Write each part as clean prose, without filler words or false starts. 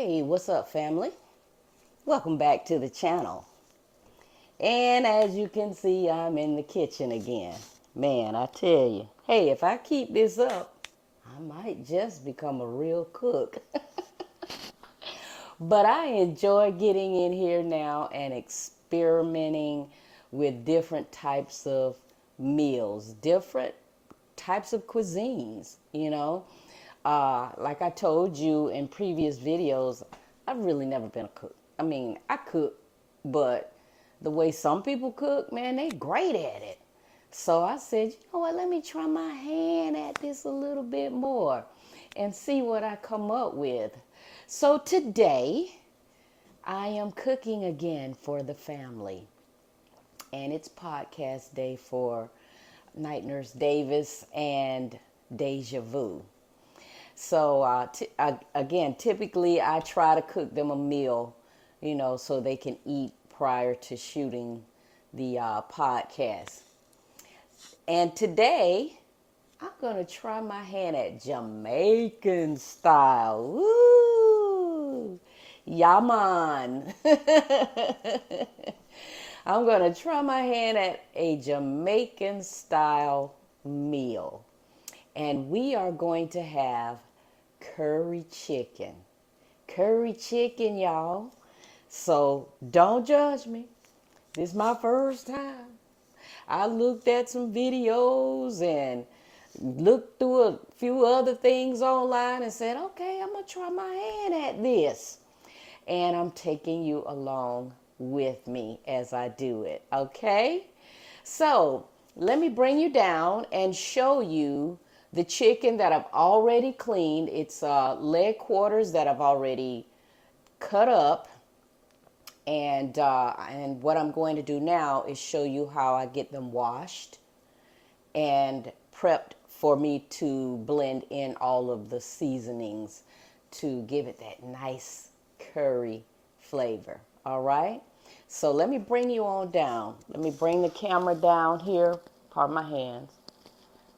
Hey, what's up, family? Welcome back to the channel. And as you can see, I'm in the kitchen again. Man, I tell you, hey, if I keep this up, I might just become a real cook. But I enjoy getting in here now and experimenting with different types of meals, different types of cuisines. Like I told you in previous videos, I've really never been a cook. I mean, I cook, but the way some people cook, man, they great at it. So I said, you know what, let me try my hand at this a little bit more and see what I come up with. So today, I am cooking again for the family. And it's podcast day for Night Nurse Davis and Deja Vu. So again, typically I try to cook them a meal, so they can eat prior to shooting the podcast. And today, I'm going to try my hand at Jamaican style. Woo! Yaman. I'm going to try my hand at a Jamaican style meal. And we are going to have curry chicken. Curry chicken, y'all. So don't judge me. This is my first time. I looked at some videos and looked through a few other things online and said, okay, I'm going to try my hand at this. And I'm taking you along with me as I do it, okay? So let me bring you down and show you the chicken that I've already cleaned. It's leg quarters that I've already cut up. And what I'm going to do now is show you how I get them washed and prepped for me to blend in all of the seasonings to give it that nice curry flavor. All right? So let me bring you on down. Let me bring the camera down here. Pardon my hands.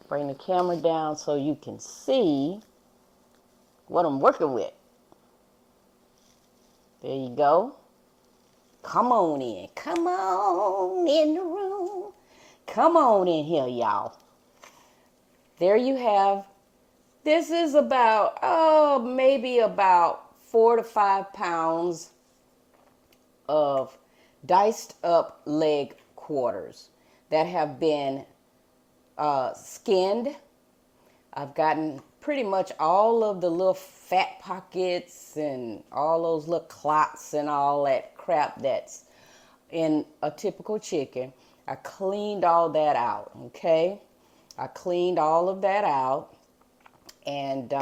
Bring the camera down so you can see what I'm working with. There you go. Come on in. Come on in the room. Come on in here, y'all. There you have. This is about, maybe about 4 to 5 pounds of diced up leg quarters that have been skinned. I've gotten pretty much all of the little fat pockets and all those little clots and all that crap that's in a typical chicken. I cleaned all that out, okay? I cleaned all of that out and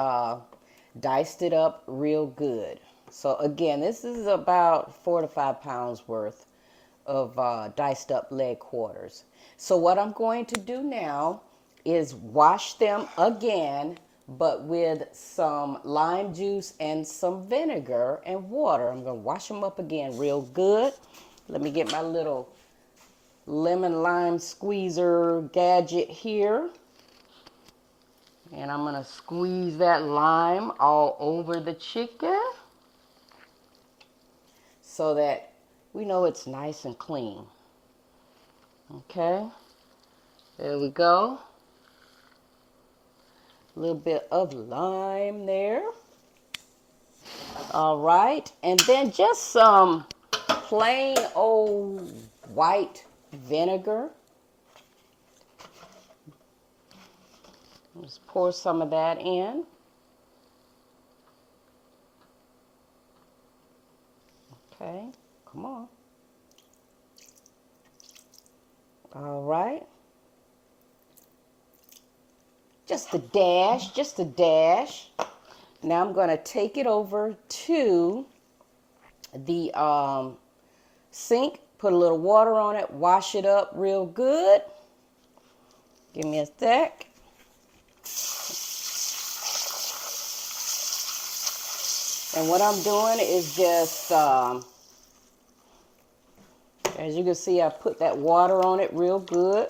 diced it up real good. So again, this is about 4 to 5 pounds worth of diced up leg quarters. So what I'm going to do now is wash them again, but with some lime juice and some vinegar and water. I'm going to wash them up again real good. Let me get my little lemon lime squeezer gadget here. And I'm going to squeeze that lime all over the chicken so that we know it's nice and clean. Okay, there we go. A little bit of lime there. All right, and then just some plain old white vinegar. Just pour some of that in. Okay, come on. All right. Just a dash, just a dash. Now I'm going to take it over to the sink, put a little water on it, wash it up real good. Give me a sec. And what I'm doing is just, as you can see, I put that water on it real good.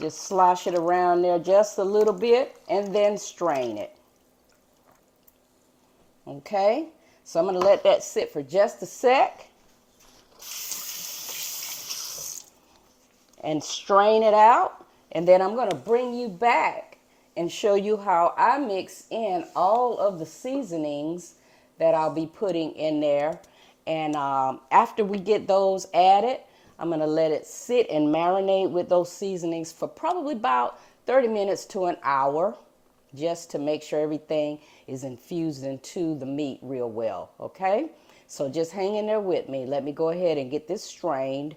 Just slosh it around there just a little bit and then strain it. Okay, So I'm going to let that sit for just a sec and strain it out. And then I'm going to bring you back and show you how I mix in all of the seasonings that I'll be putting in there. And after we get those added, I'm going to let it sit and marinate with those seasonings for probably about 30 minutes to an hour, just to make sure everything is infused into the meat real well, okay? So just hang in there with me. Let me go ahead and get this strained,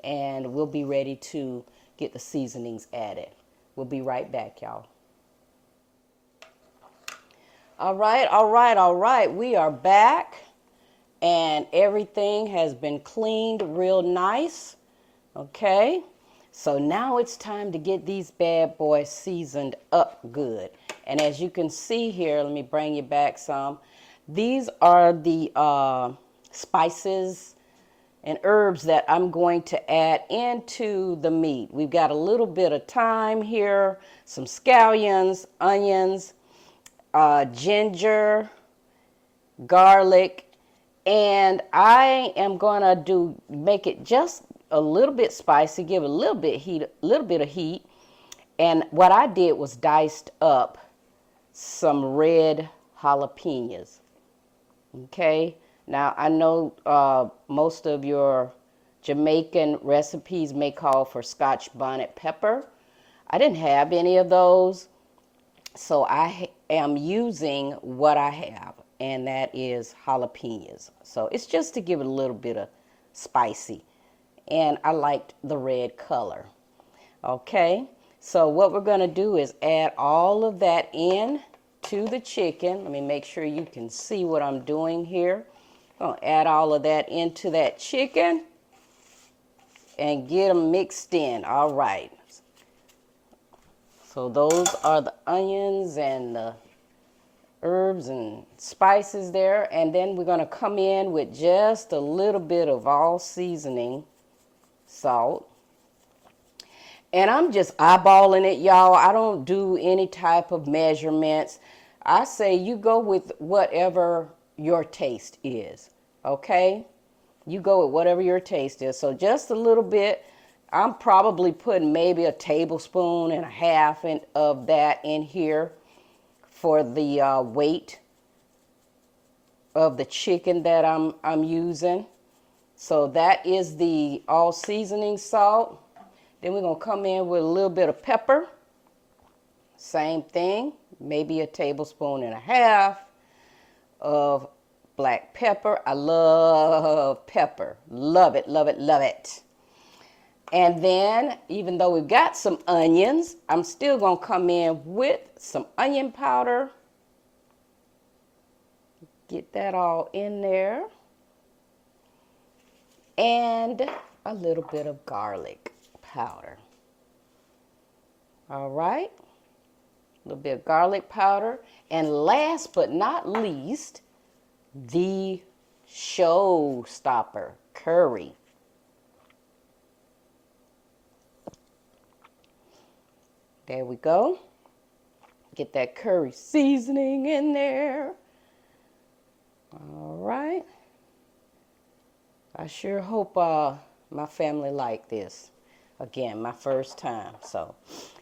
and we'll be ready to get the seasonings added. We'll be right back, y'all. All right. We are back, and everything has been cleaned real nice, okay? So now it's time to get these bad boys seasoned up good. And as you can see here, let me bring you back some. These are the spices and herbs that I'm going to add into the meat. We've got a little bit of thyme here, some scallions, onions, ginger, garlic, and I am gonna make it just a little bit spicy, give a little bit of heat. And what I did was diced up some red jalapenos. Okay, now I know most of your Jamaican recipes may call for Scotch bonnet pepper. I didn't have any of those, so I am using what I have, and that is jalapenos. So it's just to give it a little bit of spicy, and I liked the red color. Okay, so what we're going to do is add all of that in to the chicken. Let me make sure you can see what I'm doing here. I'm going to add all of that into that chicken and get them mixed in. All right. So those are the onions and the herbs and spices there. And then we're going to come in with just a little bit of all seasoning salt. And I'm just eyeballing it, y'all. I don't do any type of measurements. I say you go with whatever your taste is, okay? You go with whatever your taste is. So just a little bit. I'm probably putting maybe a tablespoon and a half of that in here for the weight of the chicken that I'm using. So that is the all seasoning salt. Then we're going to come in with a little bit of pepper. Same thing, maybe a tablespoon and a half of black pepper. I love pepper. Love it, love it, love it. And then, even though we've got some onions, I'm still going to come in with some onion powder. Get that all in there. And a little bit of garlic powder. All right, a little bit of garlic powder. And last but not least, the showstopper, curry. There we go. Get that curry seasoning in there. All right. I sure hope my family like this. Again, my first time. So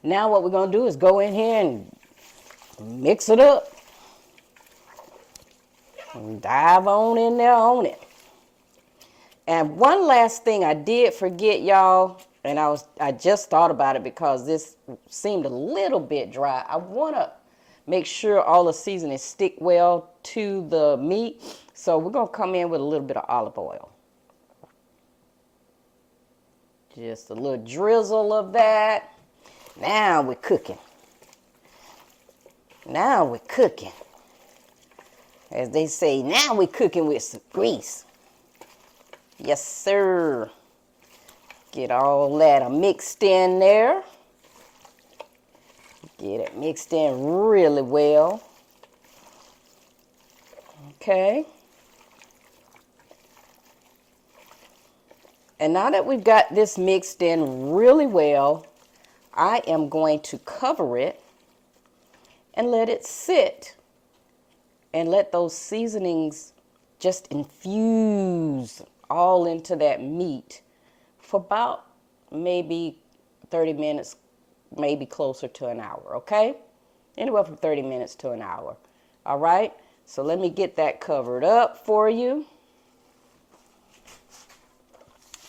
now what we're going to do is go in here and mix it up. And dive on in there on it. And one last thing I did forget, y'all, and I just thought about it because this seemed a little bit dry. I want to make sure all the seasonings stick well to the meat. So we're going to come in with a little bit of olive oil. Just a little drizzle of that. Now we're cooking. Now we're cooking. As they say, now we're cooking with some grease. Yes, sir. Get all that mixed in there. Get it mixed in really well. Okay. And now that we've got this mixed in really well, I am going to cover it and let it sit and let those seasonings just infuse all into that meat for about maybe 30 minutes, maybe closer to an hour, okay? Anywhere from 30 minutes to an hour. All right, so let me get that covered up for you.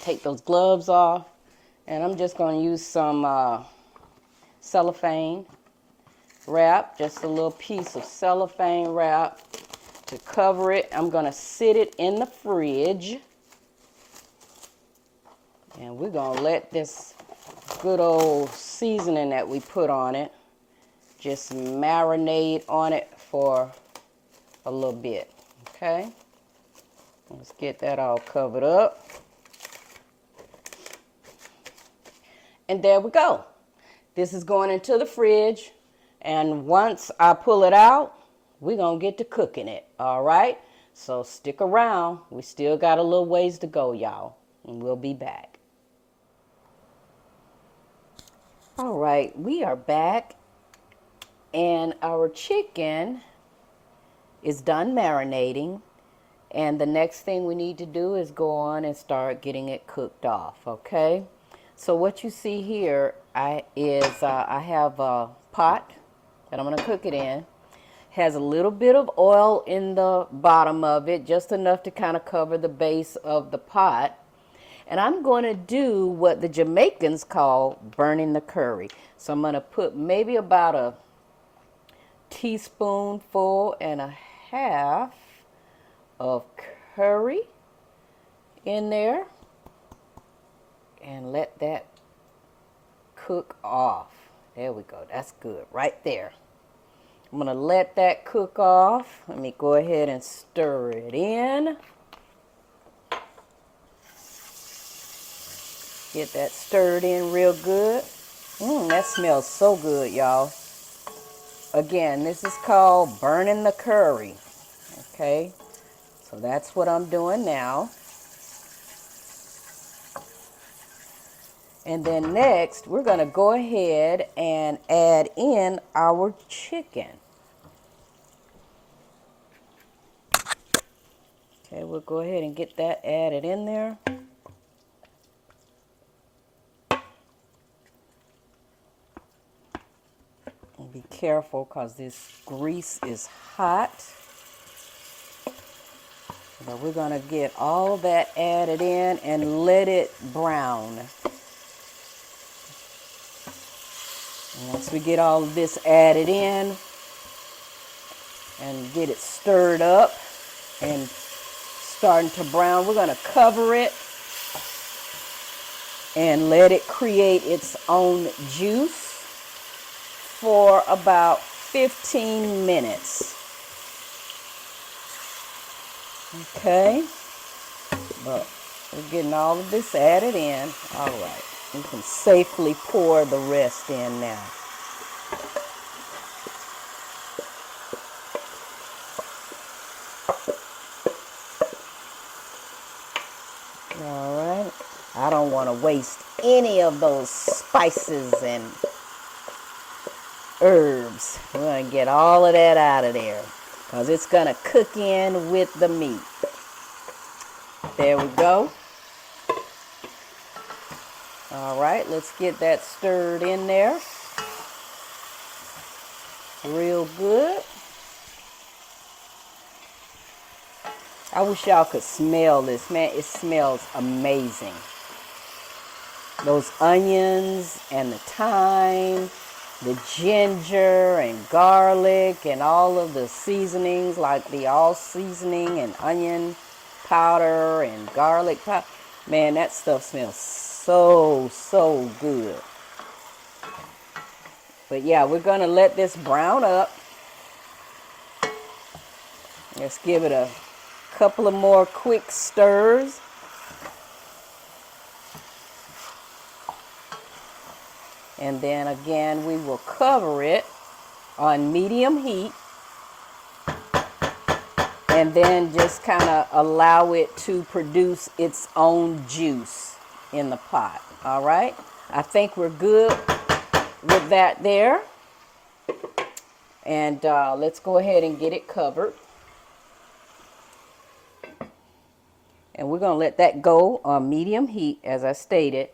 Take those gloves off, and I'm just going to use some cellophane wrap, just a little piece of cellophane wrap to cover it. I'm going to sit it in the fridge, and we're going to let this good old seasoning that we put on it just marinate on it for a little bit, okay? Let's get that all covered up. And there we go. This is going into the fridge, and once I pull it out, we're going to get to cooking it, all right? So stick around. We still got a little ways to go, y'all, and we'll be back. All right, we are back, and our chicken is done marinating, and the next thing we need to do is go on and start getting it cooked off, okay? So what you see here I have a pot that I'm going to cook it in. Has a little bit of oil in the bottom of it, just enough to kind of cover the base of the pot. And I'm going to do what the Jamaicans call burning the curry. So I'm going to put maybe about a teaspoonful and a half of curry in there and let that cook off. There we go. That's good right there. I'm going to let that cook off. Let me go ahead and stir it in. Get that stirred in real good. That smells so good, y'all. Again, this is called burning the curry. Okay, so that's what I'm doing now. And then next, we're going to go ahead and add in our chicken. Okay, we'll go ahead and get that added in there. And be careful because this grease is hot. But we're going to get all that added in and let it brown. And once we get all of this added in and get it stirred up and starting to brown, we're going to cover it and let it create its own juice for about 15 minutes. Okay, but we're getting all of this added in. All right, we can safely pour the rest in now. All right, I don't want to waste any of those spices and herbs. We're going to get all of that out of there because it's going to cook in with the meat. There we go. All right, let's get that stirred in there real good. I wish y'all could smell this, man. It smells amazing. Those onions and the thyme, the ginger and garlic and all of the seasonings like the all seasoning and onion powder and garlic powder. Man, that stuff smells so good. But yeah, we're going to let this brown up. Let's give it a couple of more quick stirs. And then again, we will cover it on medium heat and then just kind of allow it to produce its own juice in the pot. All right, I think we're good with that there. And let's go ahead and get it covered. And we're going to let that go on medium heat, as I stated,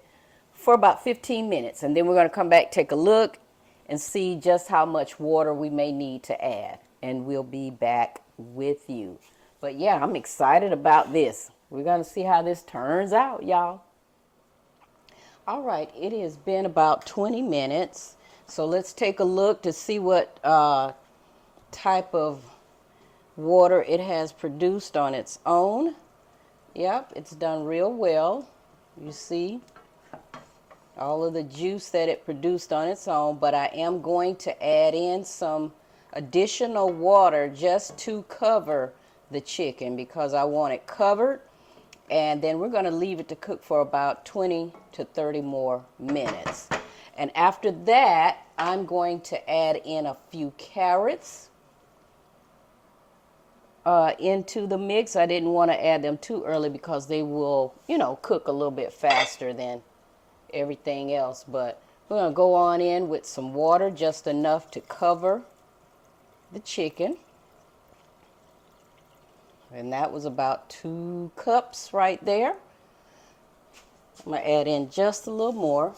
for about 15 minutes. And then we're going to come back, take a look, and see just how much water we may need to add. And we'll be back with you. But yeah, I'm excited about this. We're going to see how this turns out, y'all. All right, it has been about 20 minutes. So let's take a look to see what type of water it has produced on its own. Yep, it's done real well. You see all of the juice that it produced on its own, but I am going to add in some additional water just to cover the chicken because I want it covered. And then we're going to leave it to cook for about 20 to 30 more minutes. And after that, I'm going to add in a few carrots into the mix. I didn't want to add them too early because they will, cook a little bit faster than everything else. But we're going to go on in with some water, just enough to cover the chicken. And that was about 2 cups right there. I'm going to add in just a little more.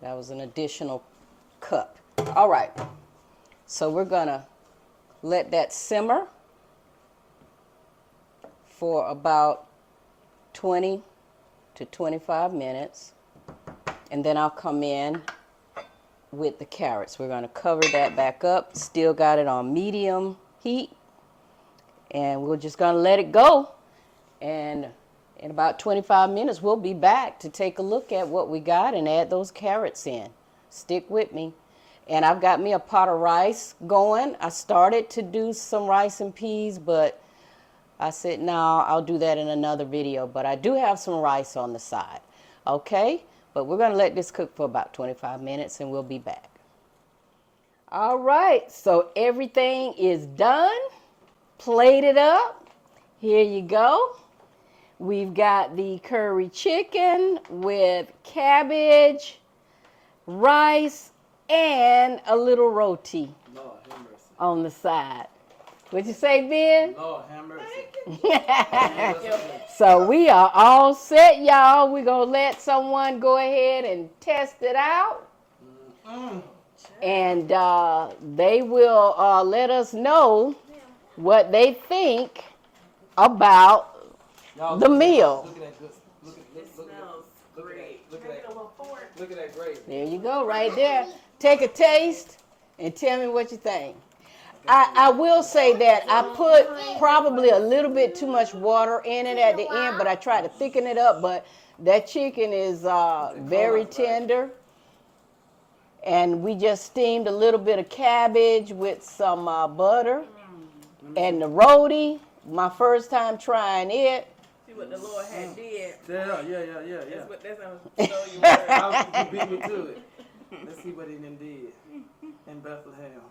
That was an additional cup. All right. So we're going to let that simmer for about 20 to 25 minutes. And then I'll come in with the carrots. We're going to cover that back up. Still got it on medium heat. And we're just going to let it go. And in about 25 minutes, we'll be back to take a look at what we got and add those carrots in. Stick with me. And I've got me a pot of rice going. I started to do some rice and peas, but I said, no, I'll do that in another video. But I do have some rice on the side. Okay? But we're going to let this cook for about 25 minutes and we'll be back. All right, so everything is done. Plated up. Here you go. We've got the curry chicken with cabbage, rice, and a little roti on the side. What'd you say, Ben? Lord have mercy. So we are all set, y'all. We're going to let someone go ahead and test it out. And they will let us know what they think about the meal. Look at that gravy. There you go, right there. Take a taste and tell me what you think. I will say that I put probably a little bit too much water in it at the end, but I tried to thicken it up. But that chicken is very tender. And we just steamed a little bit of cabbage with some butter. And the roti, my first time trying it. See what the Lord had did. Yeah. That's what that's how you were. You beat me to it. Let's see what he done did in Bethlehem.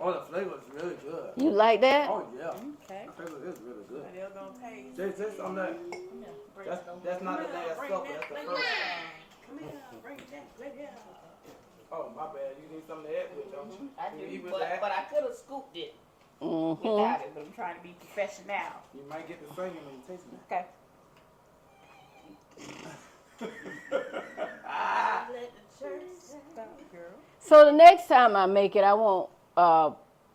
Oh, the flavor is really good. You like that? Oh, yeah. Okay. The flavor is really good. They're gonna taste. That's on that. That's not the last supper. That's the first. Come here, bring that. Right here. Oh, my bad. You need something to add with, don't you? I You eat do, with that? but I could have scooped it without it. But I'm trying to be professional. You might get the singing when you taste it. Okay. Let the church stop, girl. So the next time I make it, I won't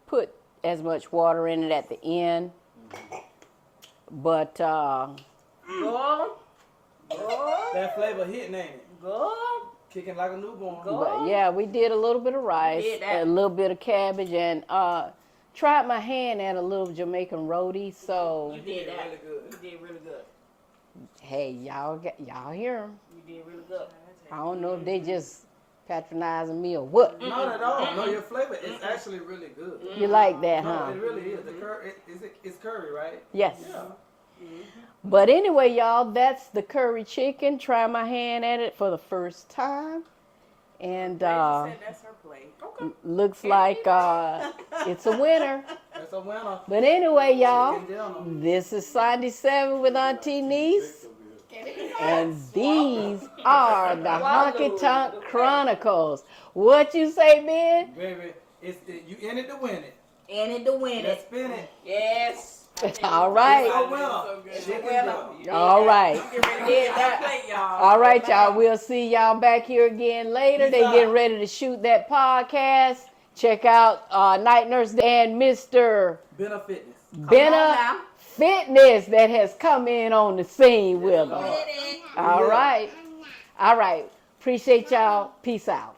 put as much water in it at the end. But Go. That flavor hitting, ain't it? Go. Kicking like a newborn. But yeah, we did a little bit of rice, a little bit of cabbage, and tried my hand at a little Jamaican roti. So You did that. really good. You did really good. hey, y'all hear 'em. You did really good. I don't know if they just patronizing me or what. Not at all. No, your flavor is actually really good. You like that, No, huh? it really is. The curry, it's curry, right? Yes. Yeah. But anyway, y'all, that's the curry chicken. Try my hand at it for the first time. And Reggie said that's her plate. Okay. looks like it's a winner. That's a winner. But anyway, y'all, Chicken dinner. this is Sunday 7 with AN-T-NEES. And these are the Honky Tonk Chronicles. What you say, Ben? Baby, you in it to win it. In it to win Let's it. spin it. Yes. All right. It's a winner. Chicken dinner. All right. Get that plate, y'all. All right, y'all. We'll see y'all back here again later. They Peace getting out. ready to shoot that podcast. Check out Night Nurse and Mr. Benna Fitness. Benna Fitness that has come in on the scene with us. Get it. All right. All right. Appreciate y'all. Peace out.